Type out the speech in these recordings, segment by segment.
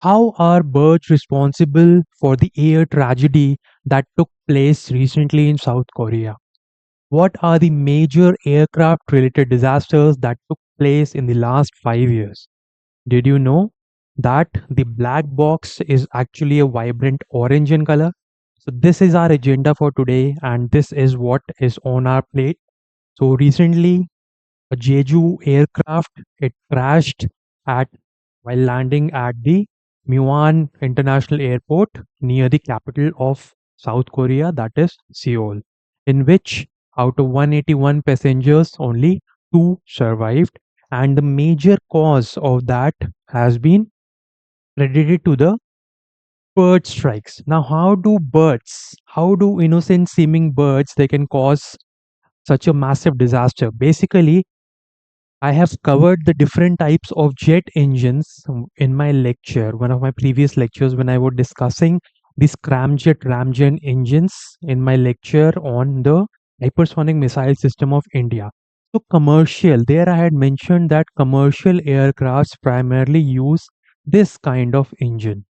How are birds responsible for the air tragedy that took place recently in South Korea? What are the major aircraft related disasters that took place in the last 5 years? Did you know that the black box is actually a vibrant orange in color? So, this is our agenda for today, and this is what is on our plate. So, recently, a Jeju aircraft it crashed at while landing at the Muan International Airport near the capital of South Korea, that is Seoul, in which out of 181 passengers, only two survived, and the major cause of that has been credited to the bird strikes. Now, how do innocent seeming birds, they can cause such a massive disaster? Basically, I have covered the different types of jet engines in my lecture, one of my previous lectures when I was discussing the scramjet ramjet engines in my lecture on the hypersonic missile system of India. So commercial, there I had mentioned that commercial aircrafts primarily use this kind of engine,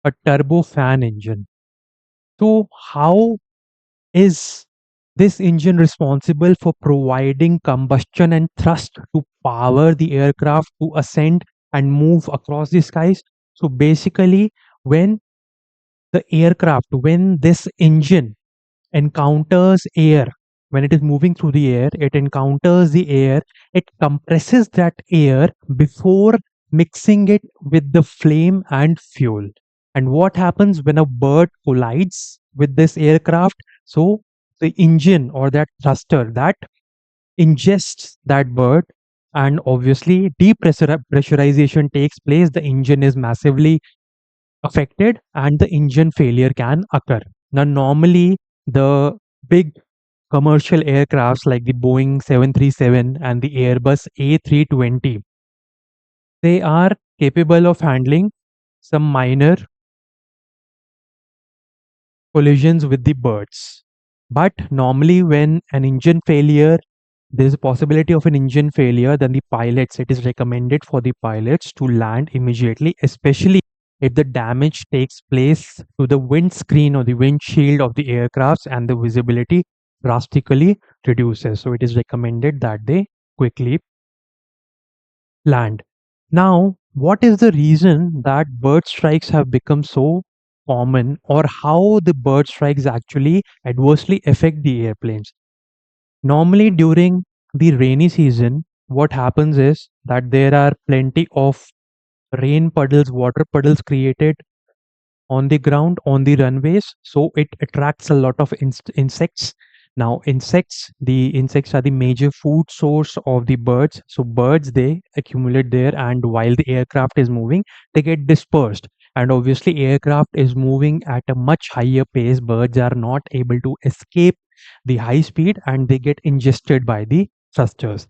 a turbofan engine. So how is this engine responsible for providing combustion and thrust to power the aircraft to ascend and move across the skies? So basically, when when this engine encounters air, when it is moving through the air, it encounters the air, it compresses that air before mixing it with the flame and fuel. And what happens when a bird collides with this aircraft? So the engine or that thruster that ingests that bird, and obviously depressurization takes place, the engine is massively affected and the engine failure can occur. Now, normally, the big commercial aircrafts like the Boeing 737 and the Airbus A320, they are capable of handling some minor collisions with the birds. But normally, when an engine failure, there's a possibility of an engine failure, then the pilots, it is recommended for the pilots to land immediately, especially if the damage takes place to the windscreen or the windshield of the aircrafts and the visibility drastically reduces. So it is recommended that they quickly land. Now, what is the reason that bird strikes have become so common, or how the bird strikes actually adversely affect the airplanes? Normally, during the rainy season, what happens is that there are plenty of rain puddles, water puddles created on the ground, on the runways. So it attracts a lot of insects. Now, the insects are the major food source of the birds. So birds, they accumulate there, and while the aircraft is moving, they get dispersed. And obviously, aircraft is moving at a much higher pace. Birds are not able to escape the high speed and they get ingested by the thrusters.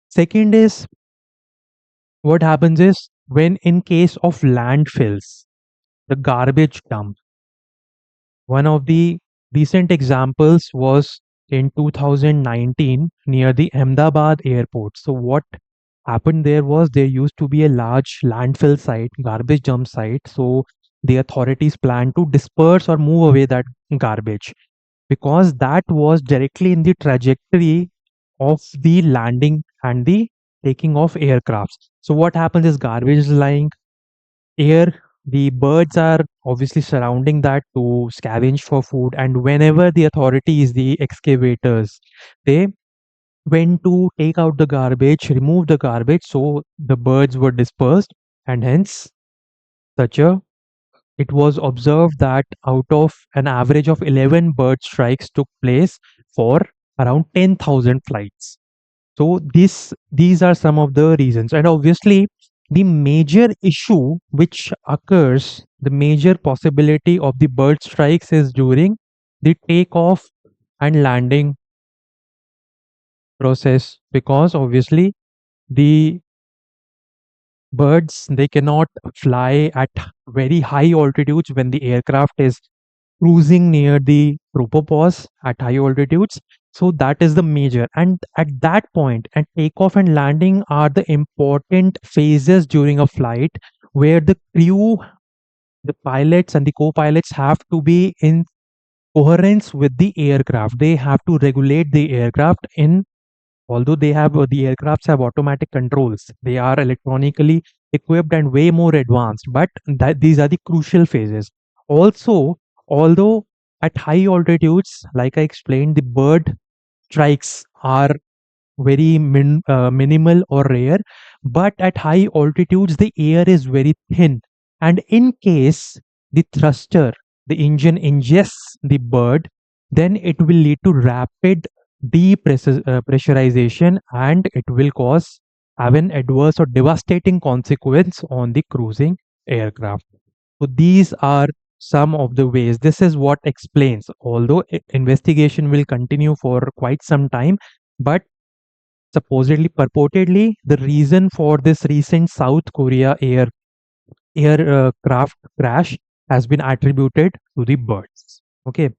Second is, what happens is when in case of landfills, the garbage dump. One of the recent examples was in 2019 near the Ahmedabad airport. So what happened there was there used to be a large landfill site, garbage dump site. So the authorities planned to disperse or move away that garbage because that was directly in the trajectory of the landing and the taking of aircrafts. So what happens is garbage is lying air, the birds are obviously surrounding that to scavenge for food, and whenever the authorities, the excavators, they went to take out the garbage, remove the garbage, so the birds were dispersed, and hence such a it was observed that out of an average of 11 bird strikes took place for around 10,000 flights. So these are some of the reasons. And obviously the major issue which occurs, the major possibility of the bird strikes is during the takeoff and landing process, because obviously the birds, they cannot fly at very high altitudes when the aircraft is cruising near the tropopause at high altitudes. So that is the major. And at that point, and takeoff and landing are the important phases during a flight where the crew the pilots and the co-pilots have to be in coherence with the aircraft. They have to regulate the aircraft in, although they have the aircrafts have automatic controls, they are electronically equipped and way more advanced, but that these are the crucial phases. Also, although at high altitudes, like I explained, the bird strikes are very minimal or rare, but at high altitudes the air is very thin, and in case the thruster, the engine ingests the bird, then it will lead to rapid depressurization, and it will cause have an adverse or devastating consequence on the cruising aircraft. So these are some of the ways. This is what explains, although investigation will continue for quite some time, but supposedly, purportedly, the reason for this recent South Korea aircraft crash has been attributed to the birds. Okay.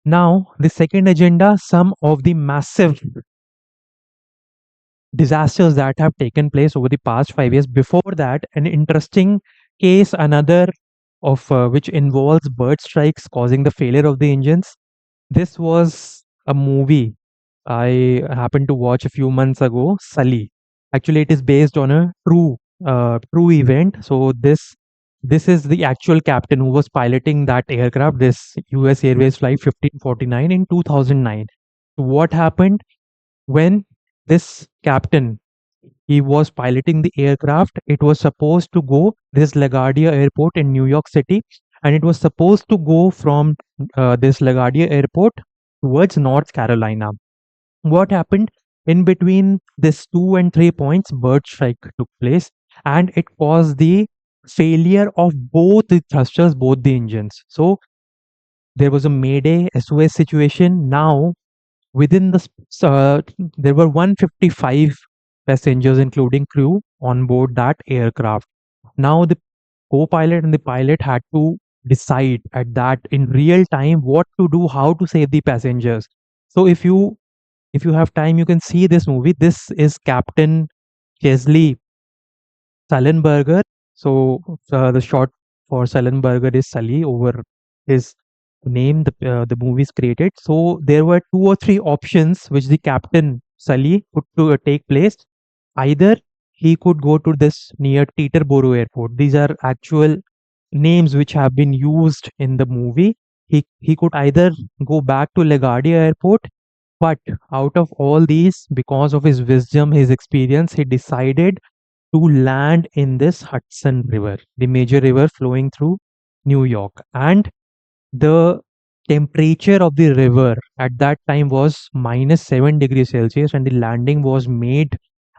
Now, the second agenda, some of the massive disasters that have taken place over the past 5 years. Before that, an interesting case, another of which involves bird strikes causing the failure of the engines. This was a movie I happened to watch a few months ago, Sully. Actually, it is based on a true event. So this is the actual captain who was piloting that aircraft, this US Airways flight 1549 in 2009. So what happened when this captain, he was piloting the aircraft? It was supposed to go this LaGuardia Airport in New York City, and it was supposed to go from this LaGuardia Airport towards North Carolina. What happened in between this 2 and 3 points? Bird strike took place, and it caused the failure of both the thrusters, both the engines. So there was a mayday SOS situation. Now within there were 155 passengers including crew on board that aircraft. Now the co-pilot and the pilot had to decide at that in real time what to do, how to save the passengers. So if you have time, you can see this movie. This is Captain Chesley Sullenberger. So the short for Sullenberger is Sully over his name. The movie is created. So there were two or three options which the captain Sully could to take place. Either he could go to this near Teterboro Airport. These are actual names which have been used in the movie. He could either go back to LaGuardia Airport, but out of all these, because of his wisdom, his experience, he decided to land in this Hudson River, the major river flowing through New York. And the temperature of the river at that time was -7 degrees Celsius, and the landing was made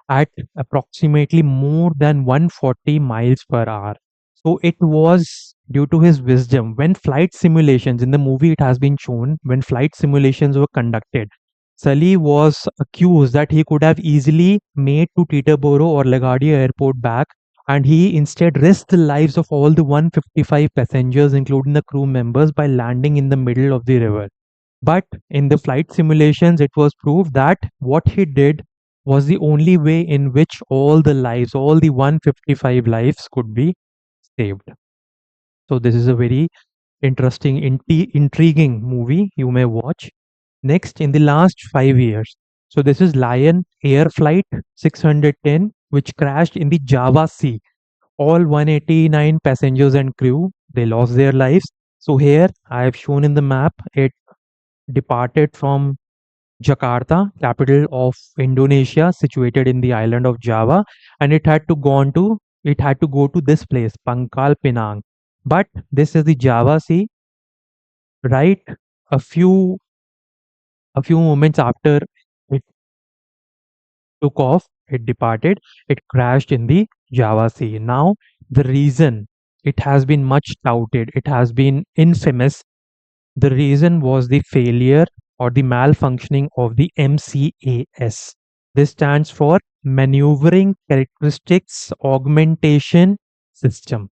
at approximately more than 140 miles per hour. So it was due to his wisdom. When flight simulations in the movie, it has been shown when flight simulations were conducted, Sully was accused that he could have easily made to Teterboro or LaGuardia Airport back, and he instead risked the lives of all the 155 passengers, including the crew members, by landing in the middle of the river. But in the flight simulations, it was proved that what he did was the only way in which all the lives, all the 155 lives, could be saved. So, this is a very interesting, intriguing movie you may watch. Next, in the last 5 years, so this is Lion Air Flight 610, which crashed in the Java Sea. All 189 passengers and crew, they lost their lives. So here I have shown in the map, it departed from Jakarta, capital of Indonesia, situated in the island of Java, and it had to go to this place, Pangkal Pinang. But this is the Java Sea, right? A few a few moments after it took off, it departed, it crashed in the Java Sea. Now, the reason, it has been much touted, it has been infamous. The reason was the failure or the malfunctioning of the MCAS. This stands for Maneuvering Characteristics Augmentation System.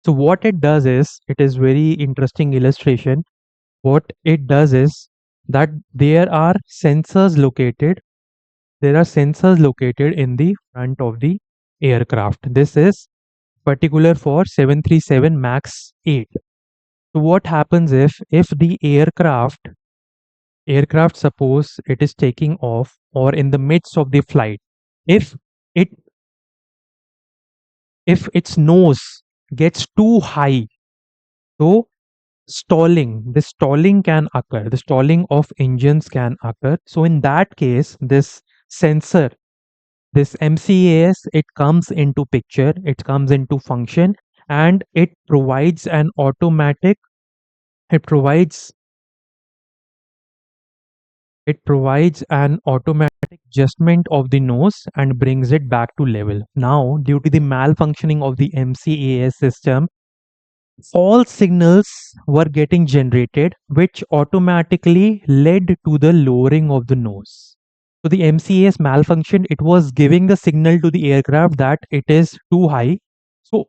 So what it does is, it is very interesting illustration. What it does is that there are sensors located in the front of the aircraft. This is particular for 737 Max 8. So what happens if the aircraft suppose it is taking off or in the midst of the flight, if it if its nose gets too high, so stalling can occur, the stalling of engines can occur. So in that case, this sensor, this MCAS, it comes into picture, it comes into function, and it provides an automatic adjustment of the nose and brings it back to level. Now, due to the malfunctioning of the MCAS system, false signals were getting generated, which automatically led to the lowering of the nose. So the MCAS malfunctioned, it was giving the signal to the aircraft that it is too high. So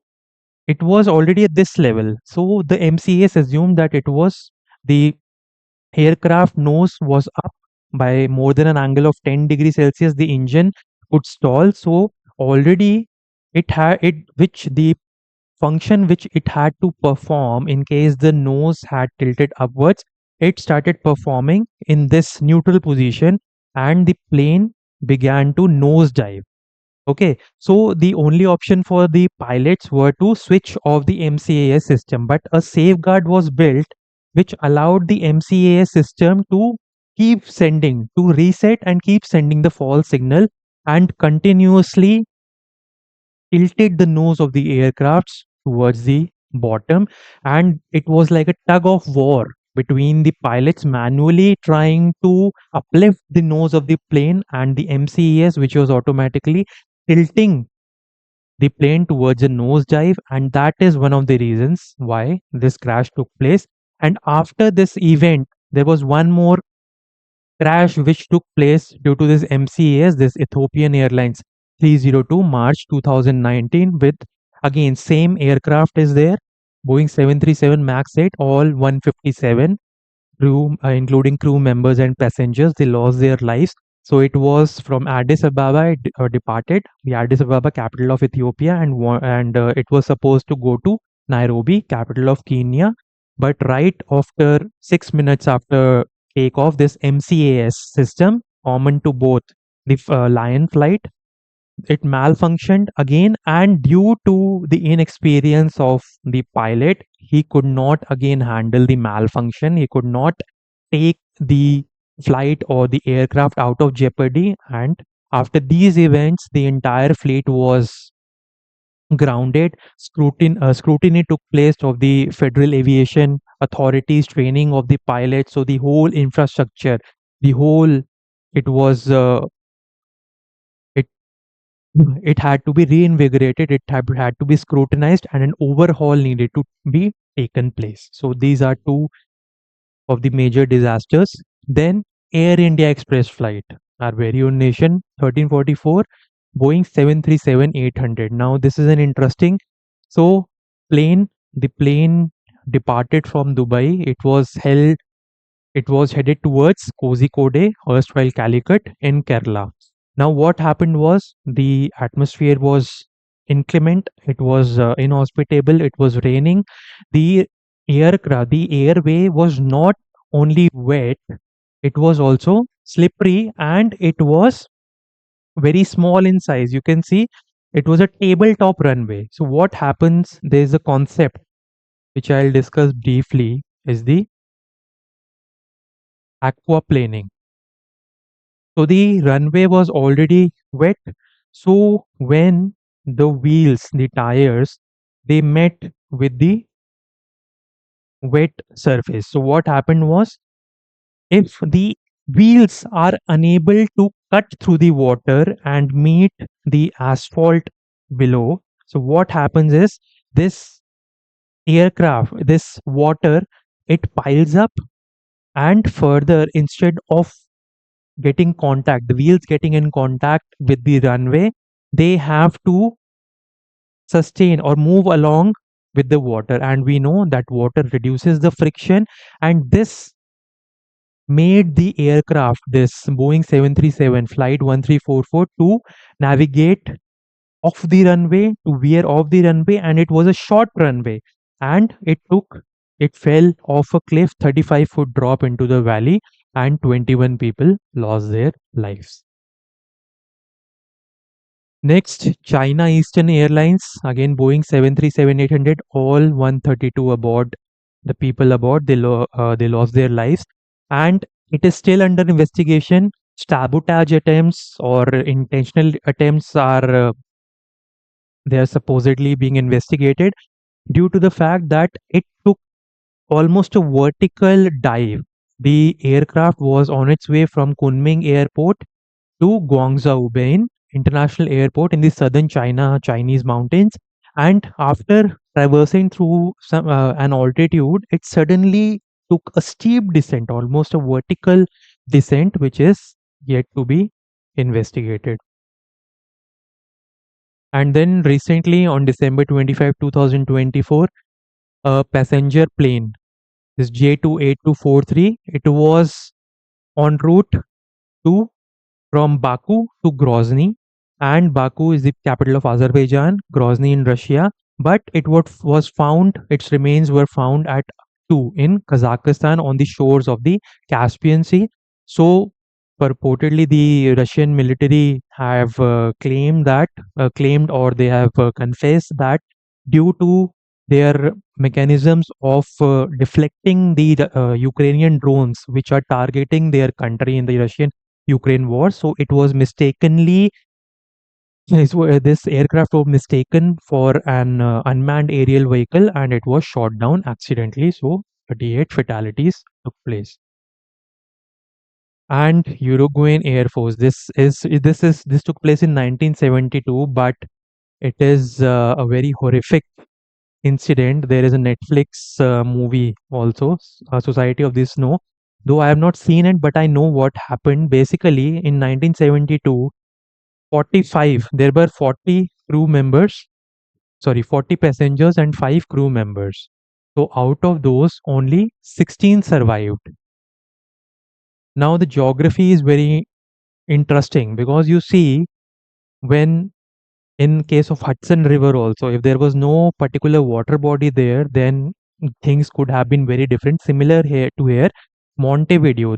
it was already at this level. So the MCAS assumed that it was the aircraft nose was up by more than an angle of 10 degrees Celsius. The engine could stall. So already it had it which the function which it had to perform in case the nose had tilted upwards, it started performing in this neutral position and the plane began to nosedive. Okay, so the only option for the pilots were to switch off the MCAS system, but a safeguard was built which allowed the MCAS system to to reset and keep sending the false signal and continuously tilted the nose of the aircraft towards the bottom, and it was like a tug of war between the pilots manually trying to uplift the nose of the plane and the MCES, which was automatically tilting the plane towards a nosedive, and that is one of the reasons why this crash took place. And after this event, there was one more crash which took place due to this MCAS, this Ethiopian Airlines 302 March 2019, with again same aircraft is there, Boeing 737 Max 8, all 157 crew, including crew members and passengers. They lost their lives. So it was from Addis Ababa, it departed the Addis Ababa, capital of Ethiopia, and it was supposed to go to Nairobi, capital of Kenya. But right after 6 minutes after takeoff, this MCAS system, common to both the Lion flight, it malfunctioned again, and due to the inexperience of the pilot, he could not again handle the malfunction. He could not take the flight or the aircraft out of jeopardy, and after these events the entire fleet was grounded. Scrutiny took place of the Federal Aviation Authorities, training of the pilots. So the whole infrastructure, the whole it was it it had to be reinvigorated, had to be scrutinized, and an overhaul needed to be taken place. So these are two of the major disasters. Then Air India Express flight, our very own nation, 1344, Boeing 737-800. Now this is an interesting. So the plane departed from Dubai. It was headed towards Kozhikode, erstwhile Calicut in Kerala. Now, what happened was the atmosphere was inclement, it was inhospitable, it was raining. The the airway was not only wet, it was also slippery, and it was very small in size. You can see it was a tabletop runway. So, what happens? There is a concept which I'll discuss briefly is the aquaplaning. So the runway was already wet. So when the wheels, the tires, they met with the wet surface. So what happened was, if the wheels are unable to cut through the water and meet the asphalt below, so what happens is this water, it piles up, and further, instead of the wheels getting in contact with the runway, they have to sustain or move along with the water. And we know that water reduces the friction, and this made the aircraft, this Boeing 737 flight 1344, to navigate off the runway, to veer off the runway, and it was a short runway. And it fell off a cliff, 35-foot drop into the valley, and 21 people lost their lives. Next, China Eastern Airlines, again Boeing 737-800, all 132 aboard. The people aboard, they lost their lives, and it is still under investigation. Sabotage attempts or intentional attempts are they are supposedly being investigated due to the fact that it took almost a vertical dive. The aircraft was on its way from Kunming Airport to Guangzhou Bain International Airport in the southern Chinese mountains. And after traversing through an altitude, it suddenly took a steep descent, almost a vertical descent, which is yet to be investigated. And then recently, on December 25, 2024, a passenger plane, this J28243, it was en route to from Baku to Grozny, and Baku is the capital of Azerbaijan, Grozny in Russia. But was found, its remains were found at Aktu in Kazakhstan on the shores of the Caspian Sea. So, purportedly, the Russian military have claimed, or they have confessed that due to their mechanisms of deflecting the Ukrainian drones, which are targeting their country in the Russian Ukraine war. So it was mistakenly this aircraft was mistaken for an unmanned aerial vehicle, and it was shot down accidentally. So 38 fatalities took place. And Uruguayan Air Force. This took place in 1972, but it is a very horrific incident. There is a Netflix movie also, Society of the Snow. Though I have not seen it, but I know what happened. Basically, in 1972, 45, there were 40 crew members, sorry, 40 passengers and 5 crew members. So out of those, only 16 survived. Now, the geography is very interesting because you see, when in case of Hudson River also, if there was no particular water body there, then things could have been very different. Similar here to here, Montevideo,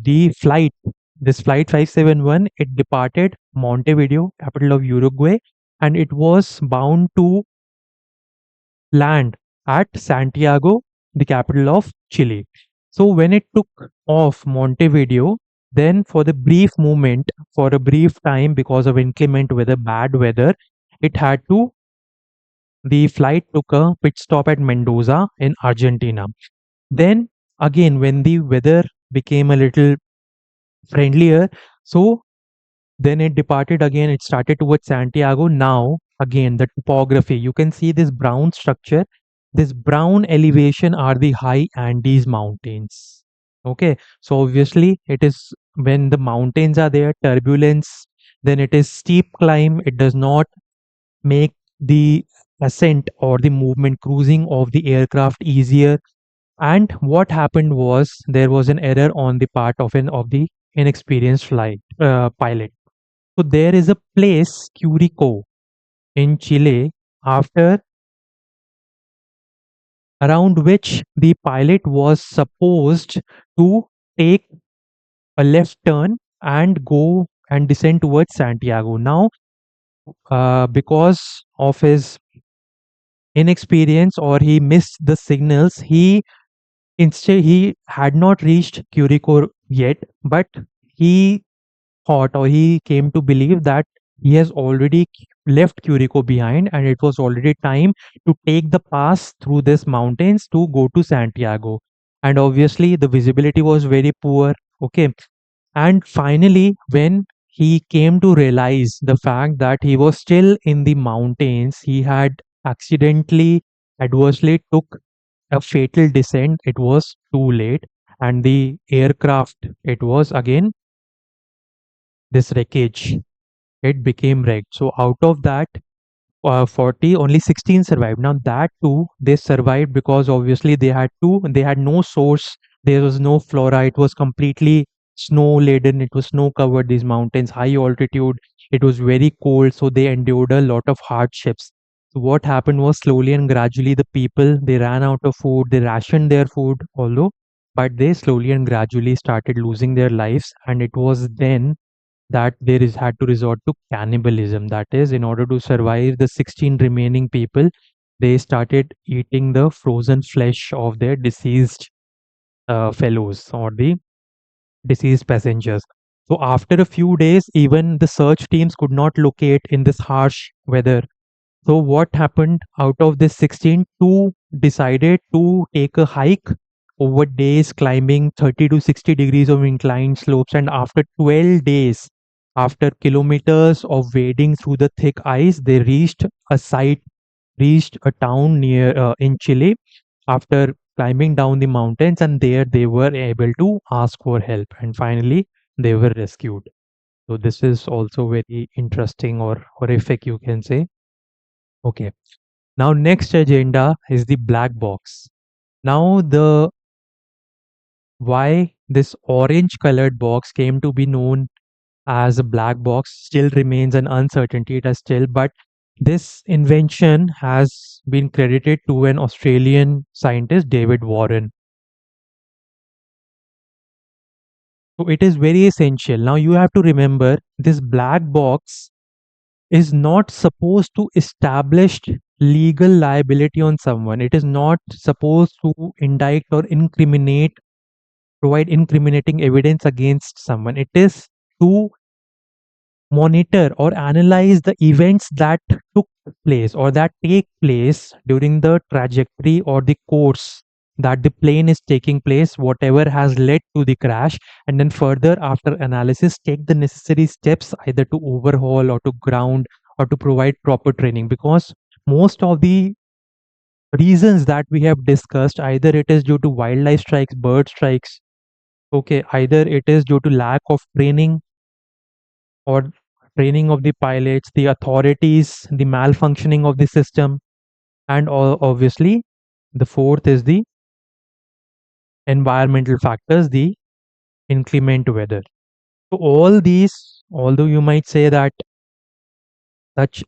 this flight 571, it departed Montevideo, capital of Uruguay, and it was bound to land at Santiago, the capital of Chile. So when it took off Montevideo, then for the brief moment, for a brief time, because of inclement weather, bad weather, the flight took a pit stop at Mendoza in Argentina. Then again, when the weather became a little friendlier, so then it departed again. It started towards Santiago. Now, again, the topography, you can see this brown structure. This brown elevation are the high Andes mountains. Okay, so obviously, it is when the mountains are there, turbulence, then it is steep climb. It does not make the ascent or the movement cruising of the aircraft easier. And what happened was there was an error on the part of the inexperienced flight pilot. So there is a place, Curicó, in Chile, after around which the pilot was supposed to take a left turn and go and descend towards Santiago. Now, because of his inexperience, or he missed the signals, he had not reached Curicó yet, but he thought, or he came to believe, that he has already left Curicó behind, and it was already time to take the pass through these mountains to go to Santiago. And obviously, the visibility was very poor. Okay. And finally, when he came to realize the fact that he was still in the mountains, he had accidentally, adversely took a fatal descent. It was too late, and the aircraft, it was again this wreckage. It became wrecked. So out of that 40, only 16 survived. Now that too, they survived because obviously they had no source. There was no flora. It was completely snow laden, it was snow covered, these mountains, high altitude, it was very cold, so they endured a lot of hardships. So what happened was slowly and gradually the people, they ran out of food, they rationed their food, although, but they slowly and gradually started losing their lives, and it was then that had to resort to cannibalism. That is, in order to survive, the 16 remaining people, they started eating the frozen flesh of their deceased fellows, or the deceased passengers. So after a few days, even the search teams could not locate in this harsh weather. So what happened? Out of this 16, two decided to take a hike over days, climbing 30 to 60 degrees of inclined slopes. And after 12 days, after kilometers of wading through the thick ice, they reached a town near in Chile after climbing down the mountains, and there they were able to ask for help, and finally they were rescued. So this is also very interesting or horrific, you can say. Okay. Now next agenda is the black box. Now the why this orange colored box came to be known as a black box still remains an uncertainty. It is still, but this invention has been credited to an Australian scientist, David Warren. So it is very essential. Now you have to remember this black box is not supposed to establish legal liability on someone. It is not supposed to indict or provide incriminating evidence against someone. It is to monitor or analyze the events that took place or that take place during the trajectory or the course that the plane is taking place, whatever has led to the crash, and then further, after analysis, take the necessary steps either to overhaul or to ground or to provide proper training. Because most of the reasons that we have discussed, either it is due to wildlife strikes, bird strikes, okay, either it is due to lack of training or training of the pilots, the authorities, the malfunctioning of the system, and obviously the fourth is the environmental factors, the inclement weather. So all these, although you might say that such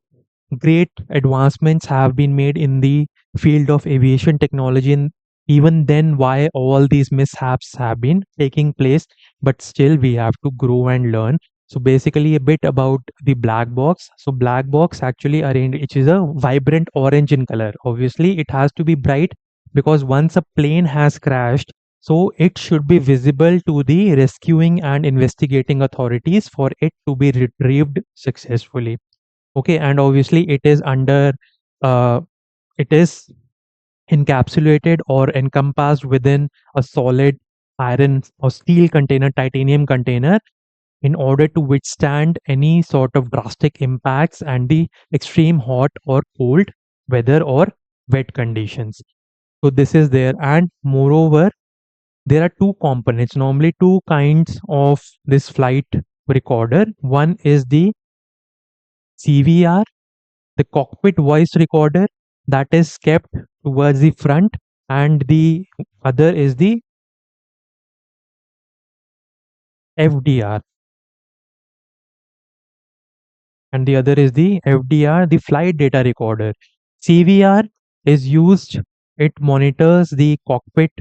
great advancements have been made in the field of aviation technology, and even then why all these mishaps have been taking place, but still we have to grow and learn. So basically a bit about the black box. So black box actually arranged, which is a vibrant orange in color. Obviously it has to be bright because once a plane has crashed, so it should be visible to the rescuing and investigating authorities for it to be retrieved successfully. Okay, and obviously uh, it is encapsulated or encompassed within a solid iron or steel container, titanium container, in order to withstand any sort of drastic impacts and the extreme hot or cold weather or wet conditions. So this is there, and moreover there are two components, normally two kinds of this flight recorder. One is the CVR, the cockpit voice recorder, that is kept towards the front, and the other is the FDR, the flight data recorder. CVR is used, it monitors the cockpit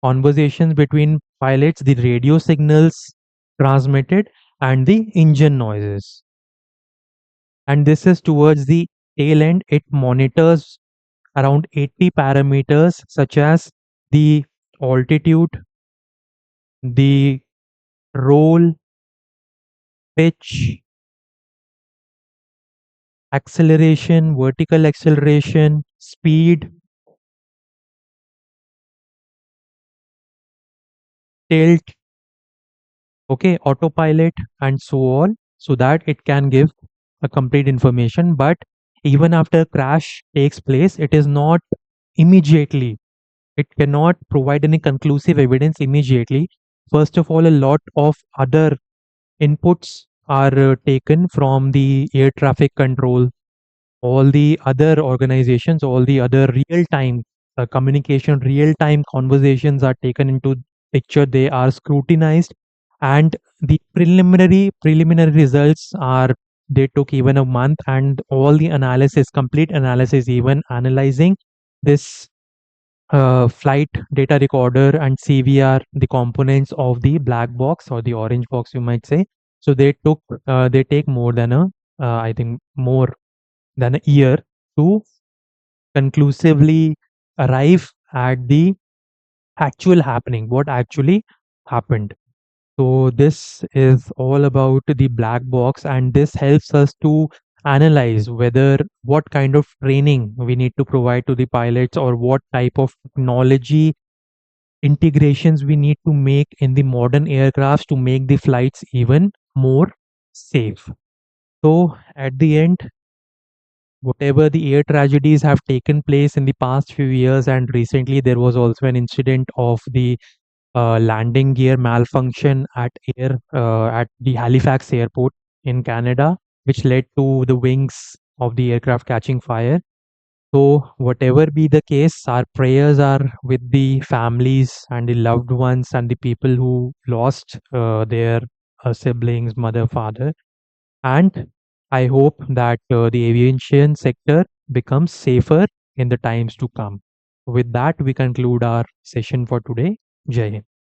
conversations between pilots, the radio signals transmitted, and the engine noises. And this is towards the tail end. It monitors around 80 parameters such as the altitude, the roll, pitch, acceleration, vertical acceleration, speed, tilt, okay, autopilot, and so on, so that it can give a complete information. But even after crash takes place, it is not immediately, it cannot provide any conclusive evidence immediately. First of all, a lot of other inputs are taken from the air traffic control, all the other organizations, all the other real time communication, real time conversations are taken into picture. They are scrutinized, And the preliminary results are, they took even a month, and all the analysis, complete analysis, even analyzing this flight data recorder and CVR, the components of the black box or the orange box, you might say. So they take more than I think more than a year to conclusively arrive at the actual happening, what actually happened. So this is all about the black box, and this helps us to analyze whether what kind of training we need to provide to the pilots, or what type of technology integrations we need to make in the modern aircrafts to make the flights even more safe. So at the end, whatever the air tragedies have taken place in the past few years, and recently there was also an incident of the landing gear malfunction at the Halifax airport in Canada, which led to the wings of the aircraft catching fire. So, whatever be the case, our prayers are with the families and the loved ones and the people who lost their siblings, mother, father. And I hope that the aviation sector becomes safer in the times to come. With that, we conclude our session for today. Jai Hind.